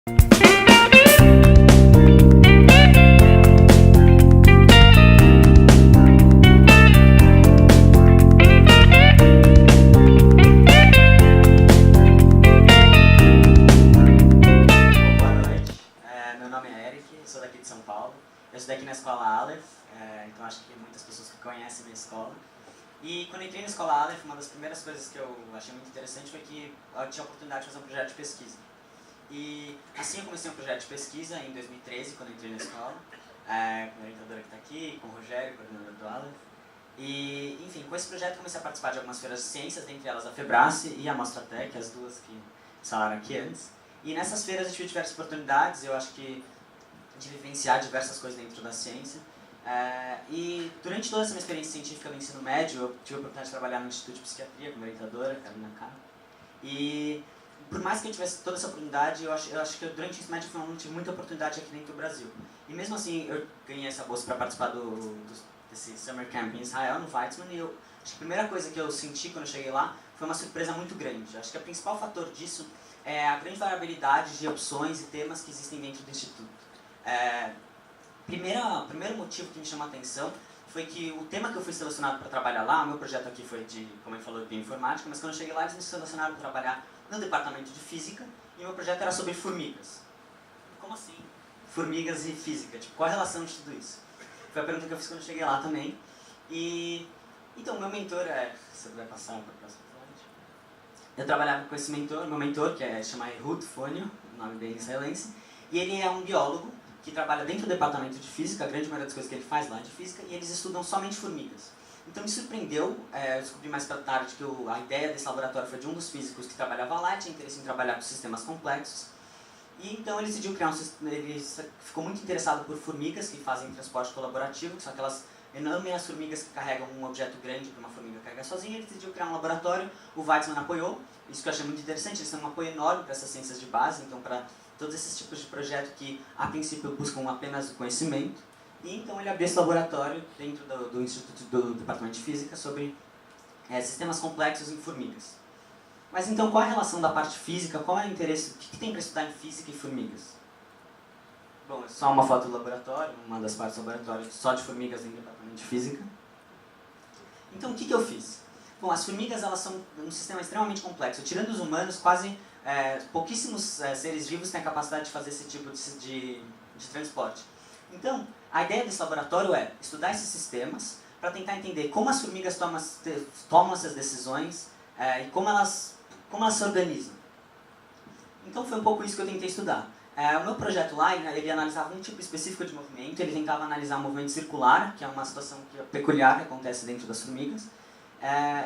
Eu estudei aqui na escola Aleph, então acho que muitas pessoas que conhecem a minha escola. E quando eu entrei na escola Aleph, uma das primeiras coisas que eu achei muito interessante foi que eu tinha a oportunidade de fazer um projeto de pesquisa. E assim eu comecei um projeto de pesquisa em 2013, quando eu entrei na escola, com a orientadora que está aqui, com o Rogério, coordenador do Aleph. E, enfim, com esse projeto eu comecei a participar de algumas feiras de ciências, dentre elas a Febrace e a Mostratec, as duas que falaram aqui antes. E nessas feiras eu tive diversas oportunidades, eu acho que de vivenciar diversas coisas dentro da ciência. E durante toda essa minha experiência científica no ensino médio, eu tive a oportunidade de trabalhar no Instituto de Psiquiatria como orientadora, Carolina K. E por mais que eu tivesse toda essa oportunidade, eu acho que durante o ensino médio eu não tive muita oportunidade aqui dentro do Brasil. E mesmo assim, eu ganhei essa bolsa para participar desse Summer Camp em Israel, no Weizmann, e eu acho que a primeira coisa que eu senti quando eu cheguei lá foi uma surpresa muito grande. Acho que o principal fator disso é a grande variabilidade de opções e temas que existem dentro do Instituto. Primeiro motivo que me chamou a atenção foi que o tema que eu fui selecionado para trabalhar lá, o meu projeto aqui foi de, como ele falou, de bioinformática, mas quando eu cheguei lá eles me selecionaram para trabalhar no departamento de física e o meu projeto era sobre formigas. Como assim? Formigas e física, tipo, qual a relação de tudo isso? Foi a pergunta que eu fiz quando eu cheguei lá também. E, então, meu mentor você vai passar para a próxima slide. Eu trabalhava com esse mentor, meu mentor, que chama Ehud Fonio, o nome dele é israelense, e ele é um biólogo que trabalha dentro do departamento de física, a grande maioria das coisas que ele faz lá é de física, e eles estudam somente formigas. Então me surpreendeu, eu descobri mais para tarde que a ideia desse laboratório foi de um dos físicos que trabalhava lá, tinha interesse em trabalhar com sistemas complexos, e então ele decidiu criar ele ficou muito interessado por formigas que fazem transporte colaborativo, que são aquelas enormes formigas que carregam um objeto grande para uma formiga carregar sozinha. Ele decidiu criar um laboratório, o Weizmann apoiou, isso que eu achei muito interessante, eles têm um apoio enorme para essas ciências de base, então para todos esses tipos de projeto que, a princípio, buscam apenas o conhecimento. E então ele abriu esse laboratório dentro do Instituto do Departamento de Física sobre sistemas complexos em formigas. Mas então, qual é a relação da parte física? Qual é o interesse? O que tem para estudar em física e formigas? Bom, é só uma foto do laboratório, uma das partes do laboratório só de formigas dentro do Departamento de Física. Então, o que eu fiz? Bom, as formigas elas são um sistema extremamente complexo. Tirando os humanos, quase pouquíssimos seres vivos têm a capacidade de fazer esse tipo de transporte. Então, a ideia desse laboratório é estudar esses sistemas para tentar entender como as formigas tomam essas decisões e como elas se organizam. Então, foi um pouco isso que eu tentei estudar. O meu projeto lá, ele analisava um tipo específico de movimento, ele tentava analisar o movimento circular, que é uma situação peculiar que acontece dentro das formigas.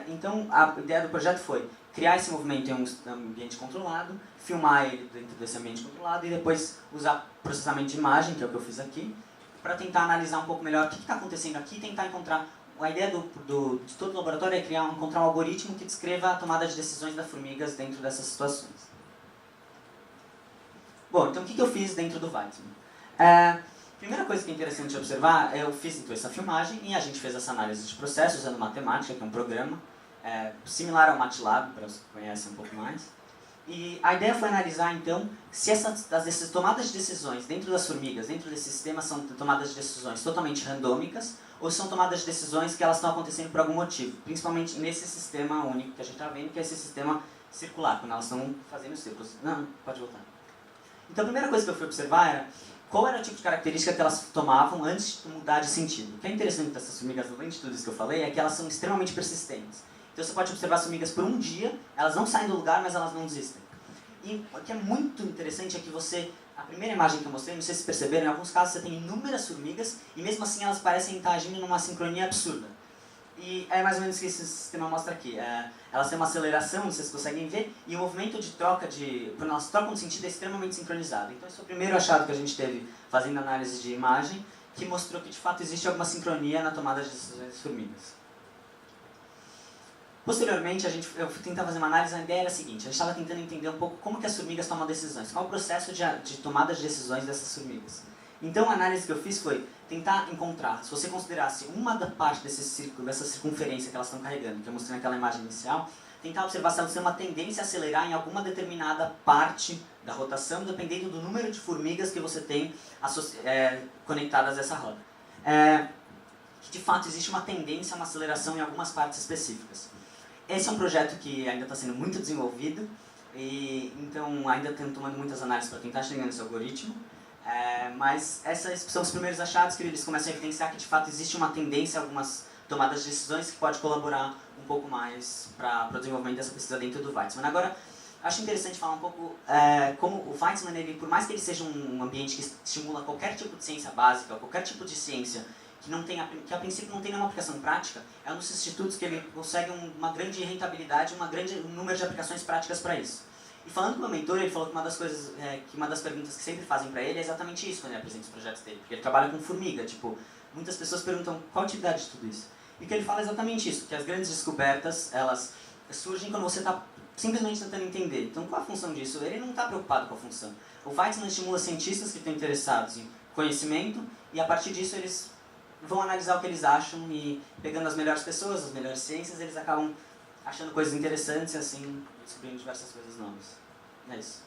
Então, a ideia do projeto foi criar esse movimento em um ambiente controlado, filmar ele dentro desse ambiente controlado e depois usar processamento de imagem, que é o que eu fiz aqui, para tentar analisar um pouco melhor o que está acontecendo aqui e tentar encontrar... A ideia de todo o laboratório é encontrar um algoritmo que descreva a tomada de decisões das formigas dentro dessas situações. Bom, então o que eu fiz dentro do Weizmann? Primeira coisa que é interessante observar, eu fiz então essa filmagem e a gente fez essa análise de processo usando matemática, que é um programa similar ao MATLAB, para os que conhecem um pouco mais. E a ideia foi analisar então se essas tomadas de decisões dentro das formigas, dentro desse sistema, são tomadas de decisões totalmente randômicas ou são tomadas de decisões que elas estão acontecendo por algum motivo, principalmente nesse sistema único que a gente está vendo, que é esse sistema circular, quando elas estão fazendo círculos. Não, pode voltar. Então a primeira coisa que eu fui observar era qual era o tipo de característica que elas tomavam antes de mudar de sentido. O que é interessante dessas formigas, além de tudo isso que eu falei, é que elas são extremamente persistentes. Então você pode observar as formigas por um dia, elas não saem do lugar, mas elas não desistem. E o que é muito interessante é que a primeira imagem que eu mostrei, não sei se perceberam, em alguns casos você tem inúmeras formigas e mesmo assim elas parecem estar agindo numa sincronia absurda. E é mais ou menos o que esse sistema mostra aqui. Elas têm uma aceleração, vocês conseguem ver, e o movimento de troca, quando elas trocam de sentido, é extremamente sincronizado. Então esse foi o primeiro achado que a gente teve fazendo análise de imagem, que mostrou que de fato existe alguma sincronia na tomada de decisões das formigas. Posteriormente, eu fui tentar fazer uma análise, a ideia era a seguinte, a gente estava tentando entender um pouco como que as formigas tomam decisões, qual é o processo de tomada de decisões dessas formigas. Então a análise que eu fiz foi tentar encontrar, se você considerasse uma da parte desse círculo, dessa circunferência que elas estão carregando, que eu mostrei naquela imagem inicial, tentar observar se elas têm uma tendência a acelerar em alguma determinada parte da rotação, dependendo do número de formigas que você tem conectadas a essa roda. Que de fato existe uma tendência a uma aceleração em algumas partes específicas. Esse é um projeto que ainda está sendo muito desenvolvido, e então ainda estamos tomando muitas análises para tentar chegar nesse algoritmo. Mas esses são os primeiros achados que eles começam a evidenciar que de fato existe uma tendência a algumas tomadas de decisões que pode colaborar um pouco mais para o desenvolvimento dessa pesquisa dentro do Weizmann. Agora, acho interessante falar um pouco como o Weizmann, ele, por mais que ele seja um ambiente que estimula qualquer tipo de ciência básica, qualquer tipo de ciência que a princípio não tem nenhuma aplicação prática, é um dos institutos que ele consegue uma grande rentabilidade, um número de aplicações práticas para isso. E falando com o meu mentor, ele falou que uma das perguntas que sempre fazem para ele é exatamente isso quando ele apresenta os projetos dele, porque ele trabalha com formiga, tipo, muitas pessoas perguntam qual a utilidade de tudo isso. E que ele fala exatamente isso, que as grandes descobertas, elas surgem quando você está simplesmente tentando entender. Então, qual a função disso? Ele não está preocupado com a função. O Weizmann estimula cientistas que estão interessados em conhecimento, e a partir disso eles vão analisar o que eles acham, e pegando as melhores pessoas, as melhores ciências, eles acabam achando coisas interessantes e assim descobrindo diversas coisas novas. É isso.